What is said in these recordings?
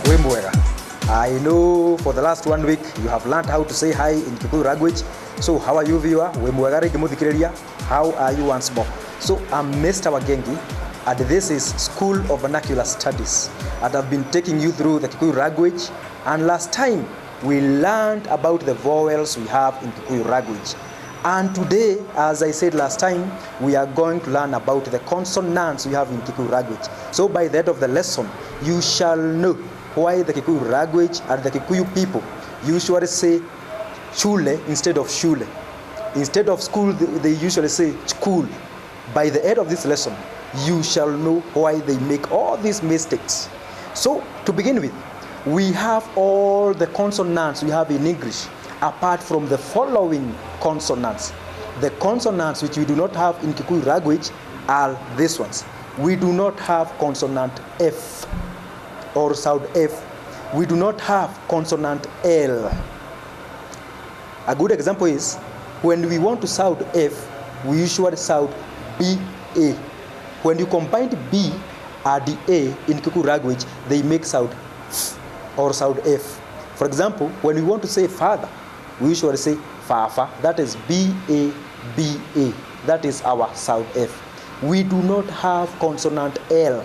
Wimwega. I know for the last 1 week you have learned how to say hi in Kikuyu language. So how are you, viewer? Wimwega rigi muthikiriria. How are you once more? So I'm Mr. Wagengi and this is School of Vernacular Studies. And I've been taking you through the Kikuyu language, and last time we learned about the vowels we have in Kikuyu language. And today, as I said last time, we are going to learn about the consonants we have in Kikuyu language. So by the end of the lesson, you shall know why the Kikuyu language and the Kikuyu people usually say shule instead of shule. Instead of school, they usually say school. By the end of this lesson, you shall know why they make all these mistakes. So to begin with, we have all the consonants we have in English apart from the following consonants. The consonants which we do not have in Kikuyu language are these ones. We do not have consonant F or sound F. We do not have consonant L. A good example is when we want to sound F, we usually sound B-A. When you combine B and the A in Kikuyu language, they make sound F or sound F. For example, when we want to say father, we usually say Fafa. That is B-A-B-A. That is our sound F. We do not have consonant L.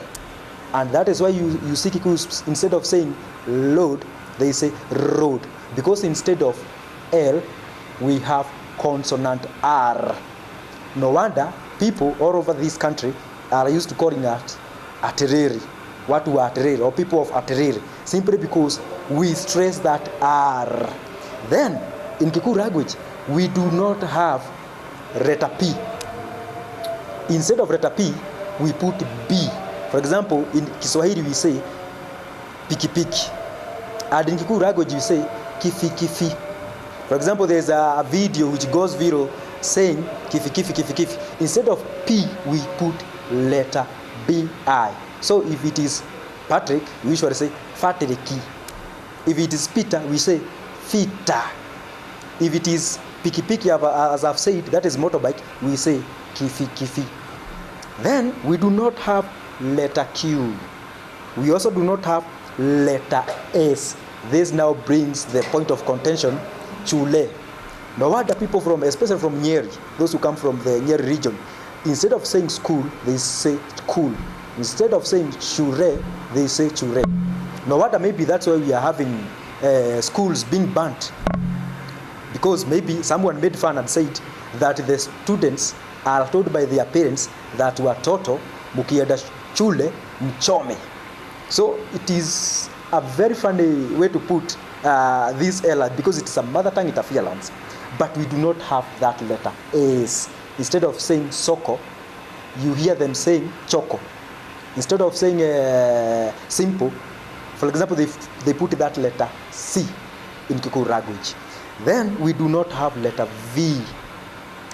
And that is why you see Kikuyu, instead of saying load, they say road. Because instead of L, we have consonant R. No wonder people all over this country are used to calling that Atiriri. Watu wa Atiriri, or people of Atiriri. Simply because we stress that R. Then, in Kikuyu language, we do not have letter P. Instead of letter P, we put B. For example, in Kiswahili we say piki piki. And in Kikuyu language we say kifi kifi. For example, there's a video which goes viral saying kifi kifi kifi kifi. Instead of P, we put letter B-I. So if it is Patrick, we usually say Fatiriki. If it is Peter, we say Fita. If it is piki piki, as I've said, that is motorbike, we say kifi kifi. Then we do not have letter Q. We also do not have letter S. This now brings the point of contention, chule. No wonder people from, especially from Nyeri, those who come from the Nyeri region, instead of saying school, they say school. Instead of saying shure, they say chure. No wonder maybe that's why we are having schools being burnt. Because maybe someone made fun and said that the students are told by their parents that watoto mukienda shule mchome. So it is a very funny way to put this L because it's a mother tongue interference. But we do not have that letter S. Instead of saying soko, you hear them saying choco. Instead of saying simple, for example, they put that letter C in Kikuyu language. Then we do not have letter V,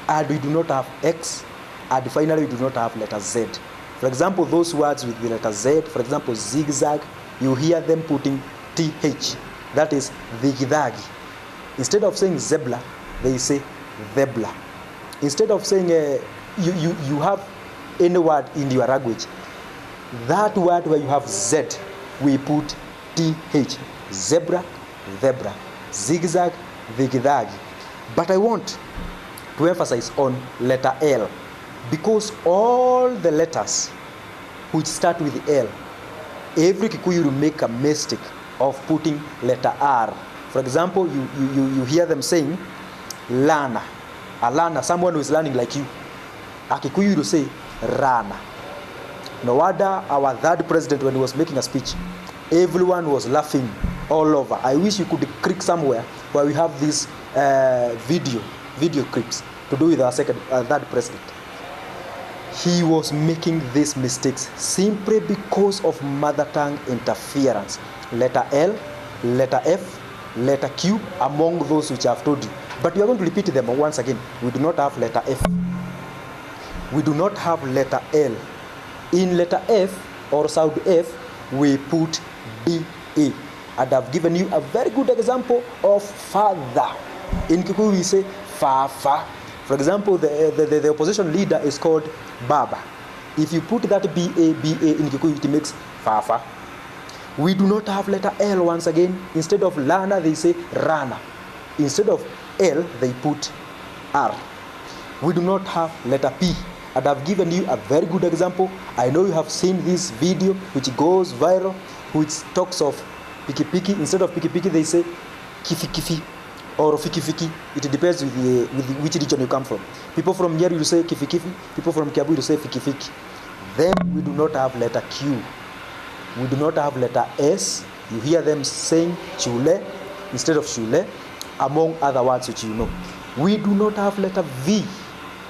and we do not have X, and finally we do not have letter Z. For example, those words with the letter Z, for example, zigzag, you hear them putting TH. That is zigzag. Instead of saying zebra, they say zebra. Instead of saying you have any word in your language, that word where you have Z, we put TH. Zebra, zebra. Zigzag, zigzag. But I want to emphasize on letter L, because all the letters which start with L, every Kikuyu will make a mistake of putting letter R. For example, you hear them saying lana. A lana, someone who is learning like you. A Kikuyu will say rana. No wonder our third president, when he was making a speech, everyone was laughing all over. I wish you could click somewhere where we have these video clips to do with our third president. He was making these mistakes simply because of mother tongue interference. Letter L, letter F, letter Q, among those which I have told you. But we are going to repeat them once again. We do not have letter F. We do not have letter L. In letter F or sound F, we put B-A. And I've given you a very good example of father. In Kikuyu we say fa-fa. For example, the opposition leader is called Baba. If you put that B-A in Kikuyu, it makes fa-fa. We do not have letter L once again. Instead of learner, they say runner. Instead of L, they put R. We do not have letter P. And I've given you a very good example. I know you have seen this video which goes viral, which talks of piki piki. Instead of piki piki, they say kifi kifi or fiki fiki. It depends with which region you come from. People from Nyeri will say kifi kifi. People from Kiambu will say fiki fiki. Then we do not have letter Q. We do not have letter S. You hear them saying chule instead of shule, among other words which you know. We do not have letter V.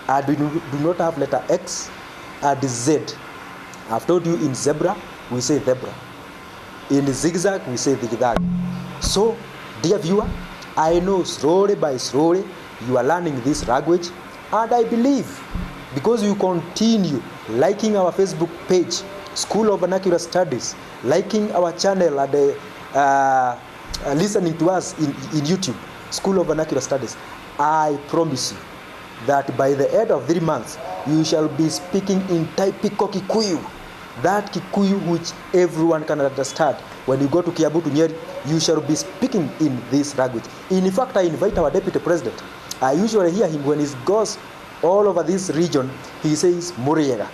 And we do not have letter X and Z. I've told you in zebra, we say zebra. In zigzag, we say zigzag. So, dear viewer, I know slowly by slowly you are learning this language, and I believe because you continue liking our Facebook page, School of Vernacular Studies, liking our channel and listening to us in YouTube, School of Vernacular Studies, I promise you that by the end of 3 months, you shall be speaking in typical Kikuyu. That Kikuyu which everyone can understand. When you go to Kiambu to Nyeri, you shall be speaking in this language. In fact, I invite our Deputy President. I usually hear him when he goes all over this region, he says Muriega.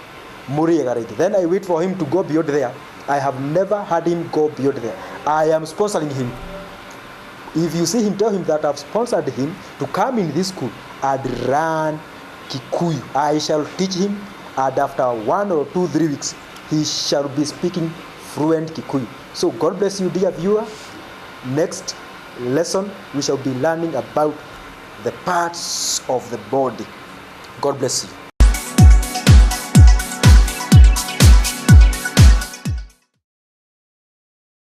Muriega, right? Then I wait for him to go beyond there. I have never had him go beyond there. I am sponsoring him. If you see him, tell him that I've sponsored him to come in this school and learn Kikuyu. I shall teach him, and after 1 or 2, 3 weeks, he shall be speaking fluent Kikuyu. So God bless you, dear viewer. Next lesson, we shall be learning about the parts of the body. God bless you.